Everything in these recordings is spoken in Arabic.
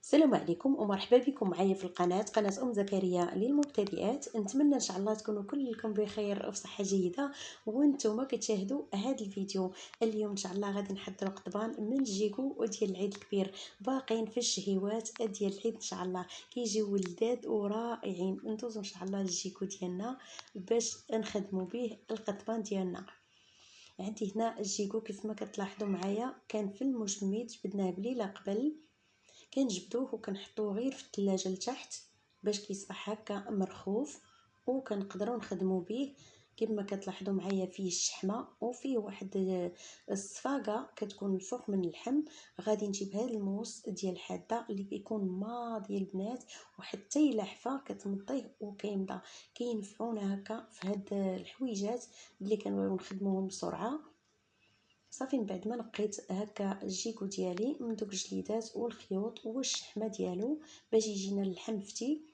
السلام عليكم ومرحبا بكم معايا في قناة ام زكريا للمبتدئات. نتمنى ان شاء الله تكونوا كلكم بخير وبصحه جيده وانتم كتشاهدوا هذا الفيديو. اليوم ان شاء الله غادي نحضروا قضبان من الجيكو ديال العيد الكبير، باقين في الشهيوات ديال العيد ان شاء الله، كيجيو لذاذ ورائعين. ندوزو ان شاء الله للجيكو ديالنا باش نخدموا به القضبان ديالنا. عندي هنا الجيكو كيف ما كتلاحظوا معايا كان في المجمد، جبدناه بليله قبل، كنجبدوه وكنحطوه غير في الثلاجه لتحت باش كيصبح هكا مرخوف وكنقدروا نخدموا به. كما كتلاحظوا معايا فيه الشحمه وفيه واحد الصفاقه كتكون الفوق من اللحم. غادي نجيب هذا الموس ديال الحاده اللي كيكون ماضي البنات، وحتى الا حفا كتمطيه وكيمضى، كينفعونا هكا في هاد الحويجات اللي كنبغيو نخدموهم بسرعه. صافي من بعد ما نقيت هكا الجيكو ديالي من دوك الجليدات والخيوط والشحمه ديالو باش يجينا اللحم فتي،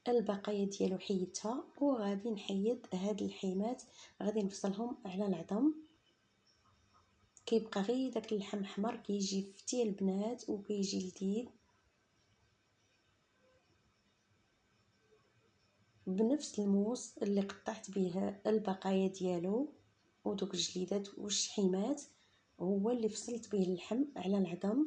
البقايا ديالو حيدتها وغادي نحيد هاد الحيمات، غادي نفصلهم على العظم. كيبقى غير داك اللحم احمر كيجي فتي البنات وكيجي لذيذ. بنفس الموس اللي قطعت به البقايا ديالو ودوك الجليدات والشحيمات هو اللي فصلت به اللحم على العظم.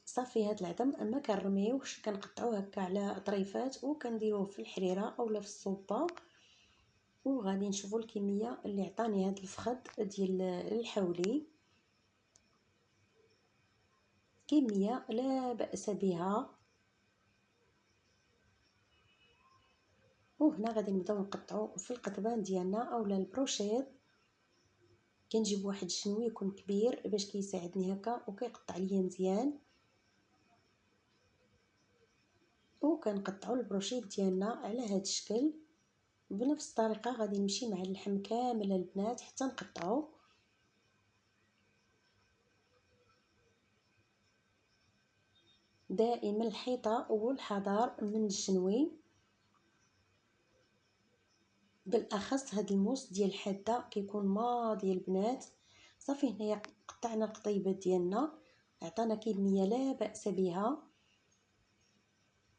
صافي هاد العظم ما كنرميوش، كنقطعوه هكا على طريفات وكنديروه في الحريره اولا في الصوبه. وغادي نشوفوا الكميه اللي عطاني هاد الفخذ ديال الحولي، كميه لا باس بها. وهنا غادي نبداو نقطعوا في القضبان ديالنا اولا البروشيط. كنجيب واحد الشنوي يكون كبير باش كيساعدني هكا وكيقطع ليا مزيان، وكنقطعوا البروشيط ديالنا على هذا الشكل. بنفس الطريقه غادي نمشي مع اللحم كامل البنات حتى نقطعه. دائما الحيطه والحذر من الشنوي، بالاخص هذا الموس ديال الحاده كيكون ماضي البنات. صافي هنايا قطعنا القطيبات ديالنا، عطانا كميه لا باس بها.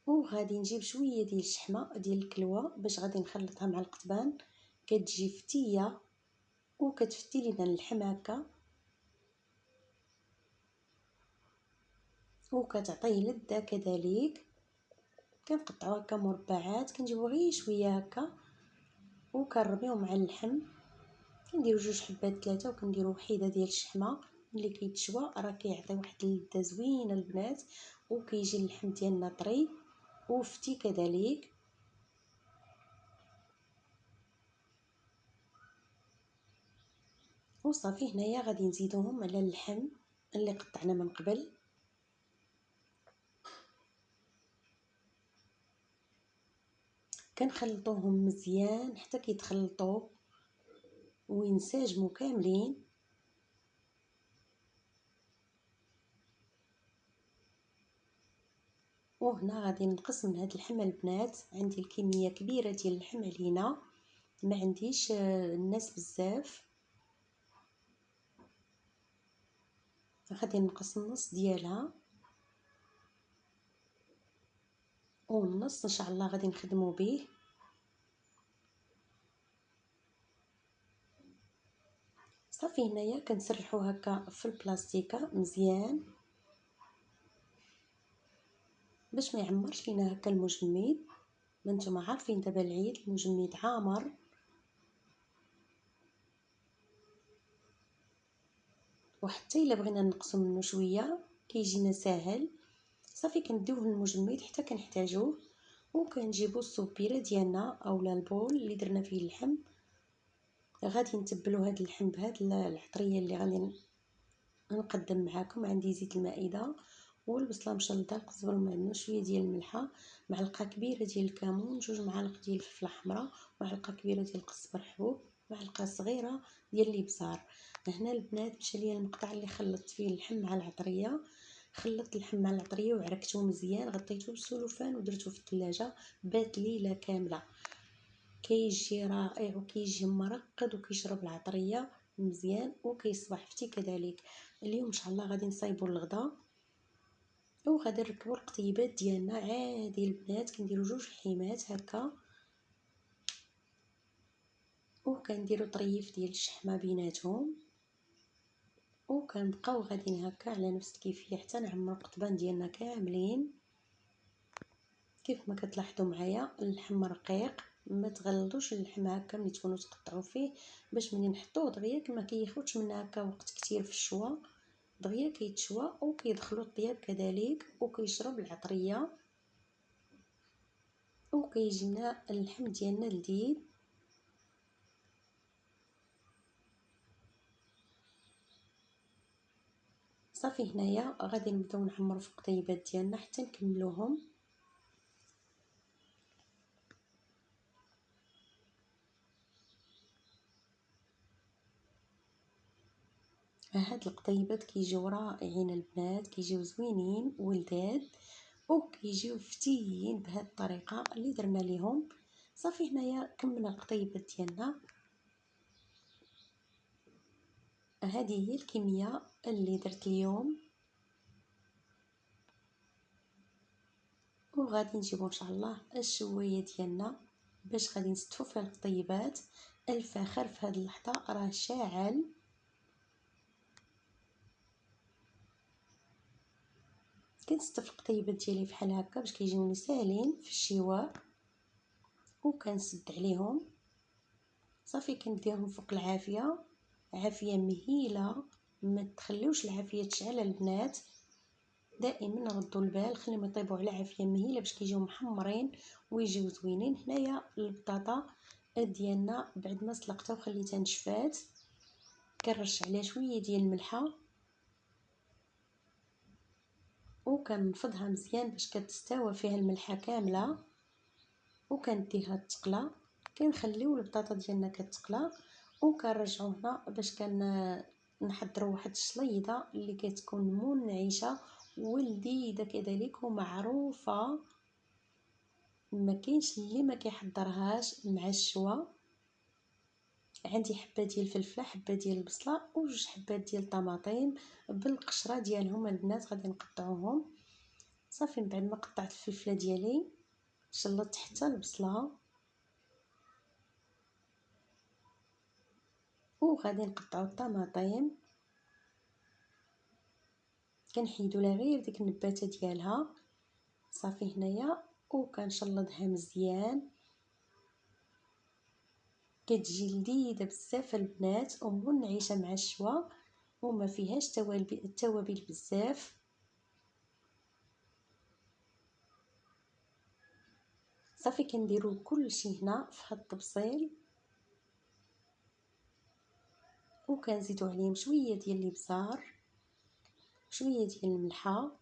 وغادي نجيب شويه ديال الشحمه ديال الكلوه باش غادي نخلطها مع القضبان، كتجي فتيه وكتفتي لينا اللحم هكا وكتعطيه لذه كذلك. كنقطعو هكا مربعات، كنجيبو غير شويه هكا وكنرميو مع اللحم. كنديرو 2 حبات 3 وكنديرو وحيده ديال الشحمه. ملي كيتشوى راه كيعطي واحد اللذه زوينه البنات، وكيجي اللحم ديالنا طري وفتي كذلك. وصافي هنايا غادي نزيدوهم على اللحم اللي قطعنا من قبل. كنخلطوهم مزيان حتى كيتخلطوا وينسجموا كاملين. وهنا غادي نقص من هاد اللحم البنات، عندي الكميه كبيره ديال اللحم علينا، ما عنديش الناس بزاف. غادي نقص النص ديالها والنص ان شاء الله غادي نخدمو به. صافي هنايا كنسرحو هكا في البلاستيكه مزيان باش ما يعمرش لينا هكا المجمد. ما نتوما عارفين دابا العيد المجمد عامر. وحتى الا بغينا نقصو منه شويه كيجينا ساهل. صافي كنديوه المجمد حتى كنحتاجوه، وكنجيبو الصوبيره ديالنا اولا البول اللي درنا فيه اللحم. غادي نتبلو هذا اللحم بهاد العطريه اللي غادي نقدم معاكم. عندي زيت المائده والبصله مشلطه، القزبر المعدنوس، شويه ديال الملحه، معلقه كبيره ديال الكمون، 2 معالق ديال الفلفله حمراء، معلقه كبيره ديال القزبر حبوب، معلقه صغيره ديال الابزار. هنا البنات مشى ليا المقطع اللي خلطت فيه اللحم مع العطريه. خلطت اللحم مع العطريه وعركته مزيان، غطيته بالسلوفان ودرته في الثلاجه بات ليله كامله. كيجي رائع وكيجي مرقد وكيشرب العطريه مزيان وكيصبح فتي كذلك. اليوم ان شاء الله غادي نصايبوا الغدا وغادي نركبوا القطيبات ديالنا عادي البنات. كنديروا 2 حيمات هكا وكنديروا طريف ديال الشحمه بيناتهم، وكنبقاو غاديين هكا على نفس الكيفيه حتى نعمروا القضبان ديالنا كاملين. كيف ما كتلاحظوا معايا اللحم رقيق، ما تغلظوش اللحم هكا ملي تكونوا تقطعوا فيه باش ملي نحطوه دغيا ما كياخذش منا هكا وقت كتير في الشوا، دغيا كيتشوى وكيدخلوا الطياب كذلك وكيشرب العطريه وكيجينا اللحم ديالنا لذيذ. صافي هنايا غادي نبداو نعمروا في القطيبات ديالنا حتى نكملوهم. هاد القطيبات كيجيو رائعين البنات، كيجيو زوينين ولذاذ وكيجيو فتيين بهاد الطريقه اللي درنا ليهم. صافي هنايا كملنا القطيبات ديالنا. هذه هي الكميه اللي درت اليوم، وغادي نجيبو ان شاء الله الشوايه ديالنا باش غادي نستفو فيها القطيبات. الفخر في هذه اللحظه راه شاعل. كنستف القطيبات ديالي بحال هكا باش كيجيوني ساهلين في الشواء وكنسد عليهم. صافي كنديرهم فوق العافيه، عافيه مهيله، ما تخليوش العافيه تشعل البنات. دائما ردوا البال خليهم يطيبوا على عافيه مهيله باش كيجيو محمرين ويجيو زوينين. هنايا البطاطا ديالنا بعد ما سلقتها وخليتها نشفات كنرش عليها شويه ديال الملحه وكنفضها مزيان باش كتستوى فيها الملحه كامله وكنديها تقلى. كنخليو البطاطا ديالنا كتقلى وكنرجعو هنا باش نحضروا واحد الشليضه اللي كتكون منعشه ولذيذه كذلك ومعروفه، ما كاينش اللي ما كيحضرهاش مع الشوا. عندي حبه ديال الفلفله، حبه ديال البصله وجوج حبات ديال الطماطم بالقشره ديالهم البنات غادي نقطعوهم. صافي من بعد ما قطعت الفلفله ديالي شلطت حتى البصله وغادي نقطعوا الطماطم كنحيدوا لها غير ديك النباته ديالها. صافي هنايا وكنشلضها مزيان، كتجي لذيذه بزاف البنات ومنعشه مع الشوا وما فيهاش التوابل بزاف. صافي كنديروا كلشي هنا في هاد الطبسيل وكنزيدوا عليهم شويه ديال الابزار، شويه ديال الملحه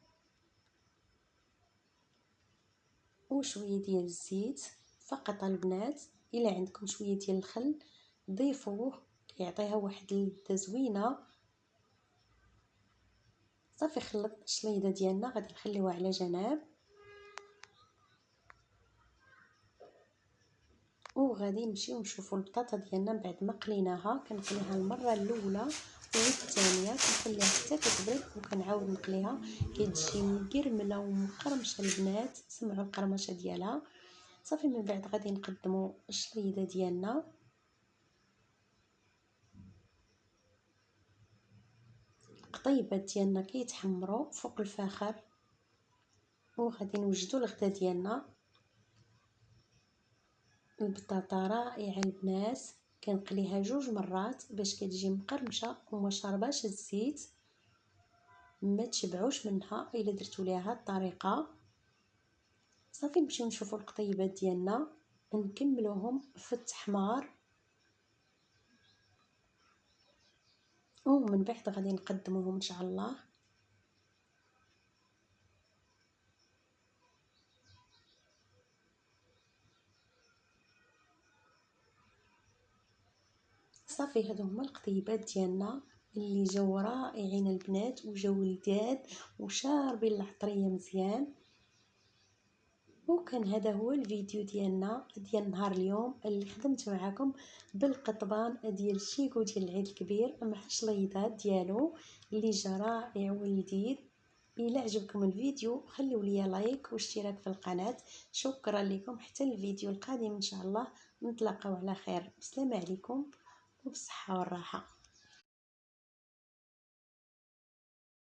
وشويه ديال الزيت فقط البنات. الا عندكم شويه ديال الخل ضيفوه كيعطيها واحد اللذه زوينه. صافي خلطنا الشليضه ديالنا غادي نخليوها على جنب وغادي نمشيو نشوفوا البطاطا ديالنا بعد ما قليناها. كنقليها المره الاولى والثانيه كنخليها حتى كتبرد وكنعاود نقليها كتجي مقرمله ومقرمشه البنات، سمعوا القرمشه ديالها. صافي من بعد غادي نقدموا الشليضه ديالنا. القطيبات ديالنا كيتحمروا فوق الفخر وغادي نوجدوا الغدا ديالنا. البطاطا رائعه البنات، كنقليها 2 مرات باش كتجي مقرمشه وما شرباش الزيت. ما تشبعوش منها الا درتوا ليها هاد الطريقه. صافي نمشيو نشوفوا القطيبات ديالنا نكملوهم في التحمار ومن بعد غادي نقدموهم ان شاء الله. صافي هادو هما القطيبات ديالنا اللي جاو رائعين البنات وجاو لذاذ وشاربين العطريه مزيان. وكان هذا هو الفيديو ديالنا ديال نهار اليوم اللي خدمت معكم بالقضبان ديال الشيكو ديال العيد الكبير مع الشليضات ديالو اللي جا رائع ولذيذ. الى عجبكم الفيديو خليو لي لايك واشتراك في القناه. شكرا لكم، حتى الفيديو القادم ان شاء الله نتلاقاو على خير. السلام عليكم وبالصحه والراحه.